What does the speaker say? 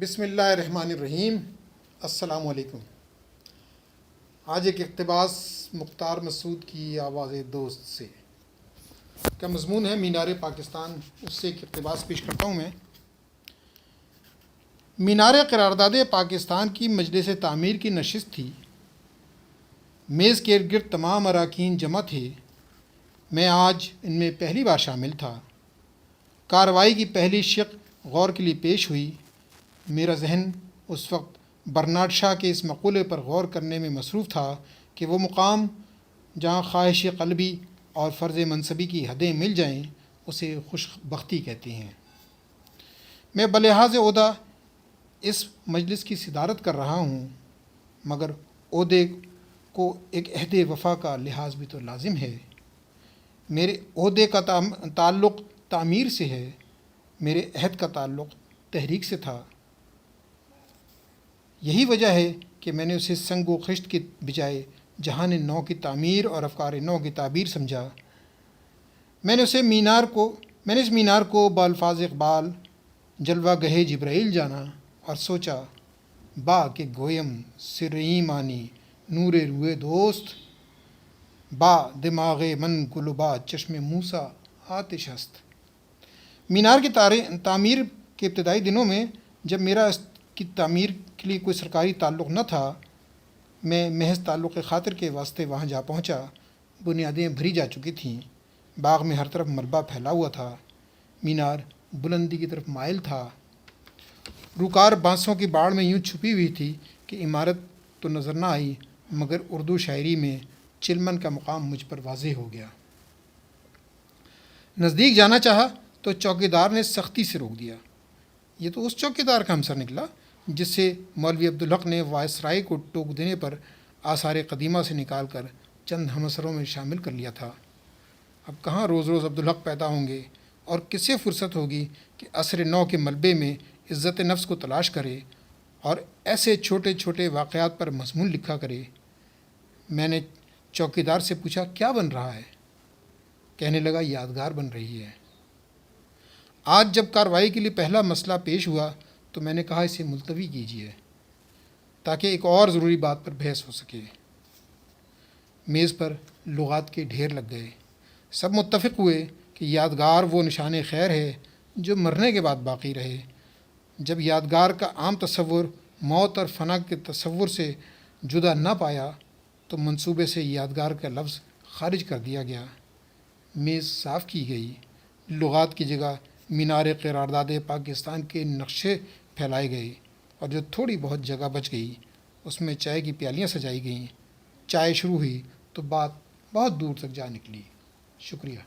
بسم اللہ الرحمن الرحیم۔ السلام علیکم۔ آج ایک اقتباس مختار مسعود کی آواز دوست سے کا مضمون ہے مینار پاکستان، اس سے ایک اقتباس پیش کرتا ہوں میں۔ مینار قرارداد پاکستان کی مجلس تعمیر کی نشست تھی، میز کے ارد گرد تمام اراکین جمع تھے، میں آج ان میں پہلی بار شامل تھا۔ کارروائی کی پہلی شق غور کے لیے پیش ہوئی۔ میرا ذہن اس وقت برنارڈ شاہ کے اس مقولے پر غور کرنے میں مصروف تھا کہ وہ مقام جہاں خواہش قلبی اور فرض منصبی کی حدیں مل جائیں اسے خوش بختی کہتے ہیں۔ میں بلحاظ عہدہ اس مجلس کی صدارت کر رہا ہوں، مگر عہدے کو ایک عہد وفا کا لحاظ بھی تو لازم ہے۔ میرے عہدے کا تعلق تعمیر سے ہے، میرے عہد کا تعلق تحریک سے تھا۔ یہی وجہ ہے کہ میں نے اسے سنگ و خشت کی بجائے جہان نو کی تعمیر اور افکار نو کی تعبیر سمجھا۔ میں نے اس مینار کو بالفاظ اقبال جلوہ گہے جبرائیل جانا اور سوچا با کہ گویم سر ایمانی نور روئے دوست، با دماغ من گلبا چشم موسیٰ آتش است۔ مینار کی تعمیر کے ابتدائی دنوں میں جب میرا اس کی تعمیر کے لیے کوئی سرکاری تعلق نہ تھا، میں محض تعلق خاطر کے واسطے وہاں جا پہنچا۔ بنیادیں بھری جا چکی تھیں، باغ میں ہر طرف ملبہ پھیلا ہوا تھا، مینار بلندی کی طرف مائل تھا، روکار بانسوں کی باڑ میں یوں چھپی ہوئی تھی کہ عمارت تو نظر نہ آئی، مگر اردو شاعری میں چلمن کا مقام مجھ پر واضح ہو گیا۔ نزدیک جانا چاہا تو چوکیدار نے سختی سے روک دیا۔ یہ تو اس چوکیدار کا ہمسر نکلا جس سے مولوی عبدالحق نے وائسرائے کو ٹوک دینے پر آثار قدیمہ سے نکال کر چند ہمسروں میں شامل کر لیا تھا۔ اب کہاں روز روز عبدالحق پیدا ہوں گے اور کسے فرصت ہوگی کہ عصر نو کے ملبے میں عزت نفس کو تلاش کرے اور ایسے چھوٹے چھوٹے واقعات پر مضمون لکھا کرے۔ میں نے چوکیدار سے پوچھا کیا بن رہا ہے؟ کہنے لگا یادگار بن رہی ہے۔ آج جب کارروائی کے لیے پہلا مسئلہ پیش ہوا تو میں نے کہا اسے ملتوی کیجیے تاکہ ایک اور ضروری بات پر بحث ہو سکے۔ میز پر لغات کے ڈھیر لگ گئے، سب متفق ہوئے کہ یادگار وہ نشان خیر ہے جو مرنے کے بعد باقی رہے۔ جب یادگار کا عام تصور موت اور فنا کے تصور سے جدا نہ پایا تو منصوبے سے یادگار کا لفظ خارج کر دیا گیا۔ میز صاف کی گئی، لغات کی جگہ مینار قرارداد پاکستان کے نقشے پھیلائے گئے، اور جو تھوڑی بہت جگہ بچ گئی اس میں چائے کی پیالیاں سجائی گئیں۔ چائے شروع ہوئی تو بات بہت دور تک جا نکلی۔ شکریہ۔